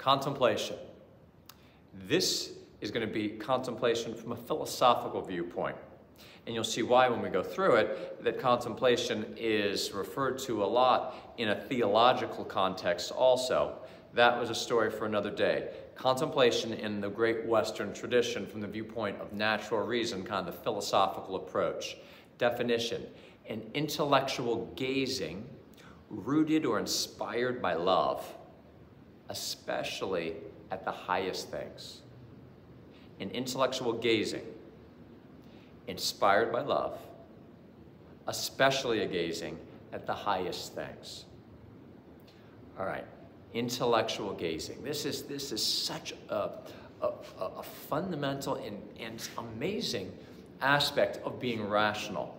Contemplation. This is going to be contemplation from a philosophical viewpoint. And you'll see why when we go through it, that contemplation is referred to a lot in a theological context also. That was a story for another day. Contemplation in the great Western tradition from the viewpoint of natural reason, kind of the philosophical approach. Definition: an intellectual gazing rooted or inspired by love, especially at the highest things. An intellectual gazing inspired by love, especially a gazing at the highest things. All right, intellectual gazing. This is such a fundamental and amazing aspect of being rational.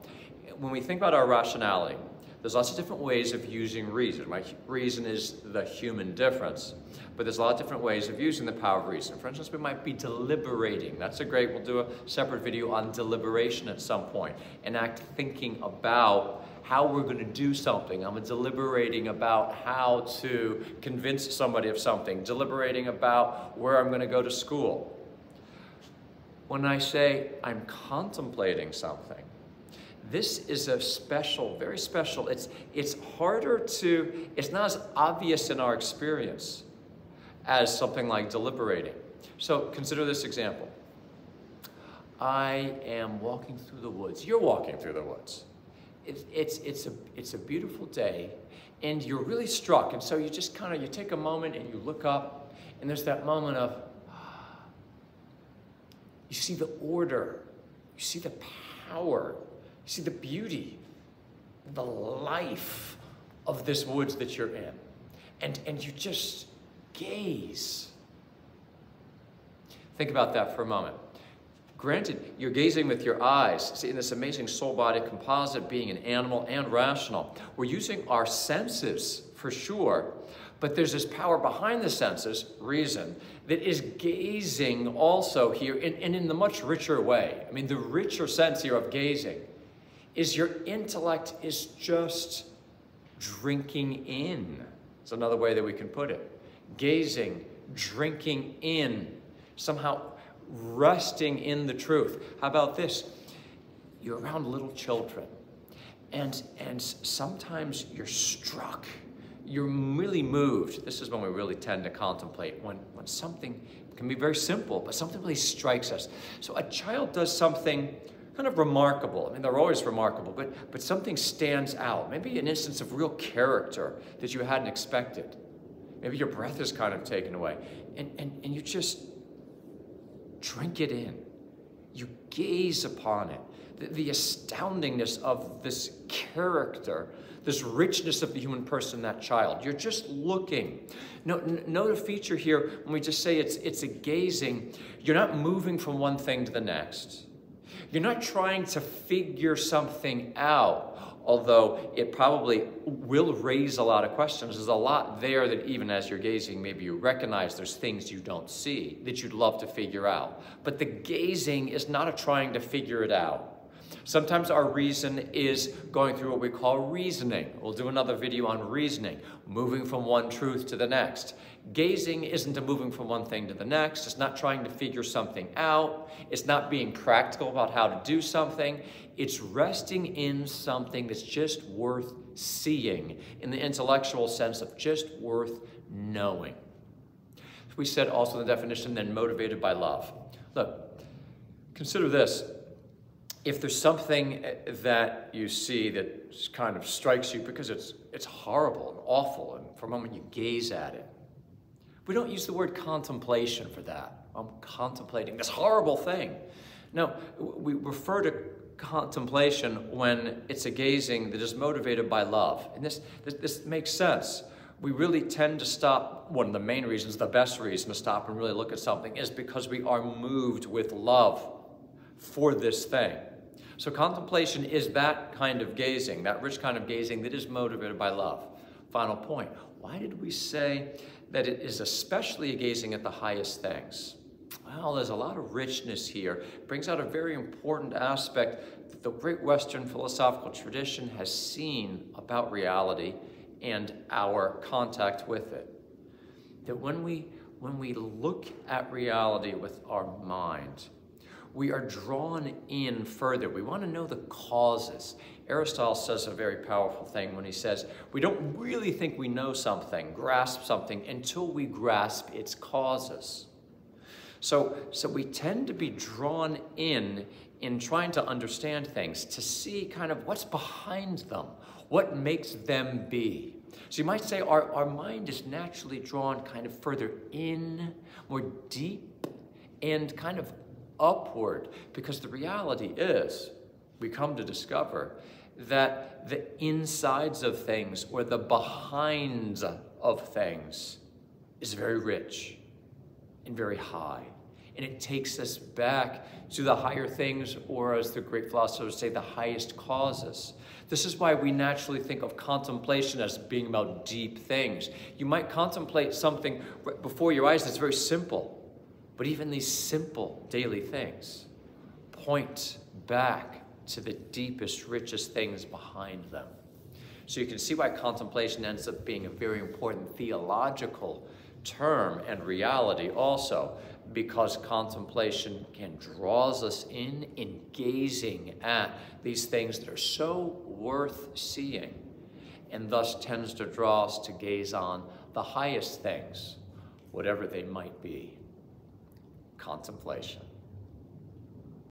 When we think about our rationality, there's lots of different ways of using reason. Right? Reason is the human difference, but there's a lot of different ways of using the power of reason. For instance, we might be deliberating. We'll do a separate video on deliberation at some point, and thinking about how we're going to do something. I'm deliberating about how to convince somebody of something, deliberating about where I'm going to go to school. When I say I'm contemplating something, this is a special, very special. It's harder to, it's not as obvious in our experience as something like deliberating. So consider this example. I am walking through the woods. You're walking through the woods. It's a beautiful day, and you're really struck. And so you just you take a moment and you look up, and there's that moment of, you see the order, you see the power, you see the beauty, the life of this woods that you're in. And you just gaze. Think about that for a moment. Granted, you're gazing with your eyes, see, in this amazing soul-body composite, being an animal and rational. We're using our senses for sure, but there's this power behind the senses, reason, that is gazing also here and in the much richer way. I mean, the richer sense here of gazing is your intellect is just drinking in. It's another way that we can put it. Gazing, drinking in, somehow resting in the truth. How about this? You're around little children, and sometimes you're struck. You're really moved. This is when we really tend to contemplate, when something can be very simple, but something really strikes us. So a child does something kind of remarkable. I mean, they're always remarkable, but something stands out. Maybe an instance of real character that you hadn't expected. Maybe your breath is kind of taken away, and you just drink it in. You gaze upon it. The astoundingness of this character, this richness of the human person, that child. You're just looking. Note a feature here when we just say it's a gazing. You're not moving from one thing to the next. You're not trying to figure something out, although it probably will raise a lot of questions. There's a lot there that even as you're gazing, maybe you recognize there's things you don't see that you'd love to figure out. But the gazing is not a trying to figure it out. Sometimes our reason is going through what we call reasoning. We'll do another video on reasoning, moving from one truth to the next. Gazing isn't a moving from one thing to the next. It's not trying to figure something out. It's not being practical about how to do something. It's resting in something that's just worth seeing, in the intellectual sense of just worth knowing. We said also in the definition, then motivated by love. Look, consider this. If there's something that you see that kind of strikes you because it's horrible and awful, and for a moment you gaze at it, we don't use the word contemplation for that. I'm contemplating this horrible thing. No, we refer to contemplation when it's a gazing that is motivated by love. And this makes sense. We really tend to stop, one of the main reasons, the best reason to stop and really look at something is because we are moved with love for this thing. So contemplation is that kind of gazing, that rich kind of gazing that is motivated by love. Final point. Why did we say that it is especially a gazing at the highest things? Well, there's a lot of richness here. It brings out a very important aspect that the great Western philosophical tradition has seen about reality and our contact with it. That when we when we look at reality with our mind, we are drawn in further. We want to know the causes. Aristotle says a very powerful thing when he says, we don't really think we know something, grasp something, until we grasp its causes. So we tend to be drawn in trying to understand things, to see kind of what's behind them, what makes them be. So you might say our mind is naturally drawn kind of further in, more deep, and kind of upward, because the reality is, we come to discover that the insides of things, or the behinds of things, is very rich and very high. And it takes us back to the higher things, or as the great philosophers say, the highest causes. This is why we naturally think of contemplation as being about deep things. You might contemplate something before your eyes that's very simple, but even these simple daily things point back to the deepest, richest things behind them. So you can see why contemplation ends up being a very important theological term and reality also, because contemplation draws us in gazing at these things that are so worth seeing, and thus tends to draw us to gaze on the highest things, whatever they might be. Contemplation.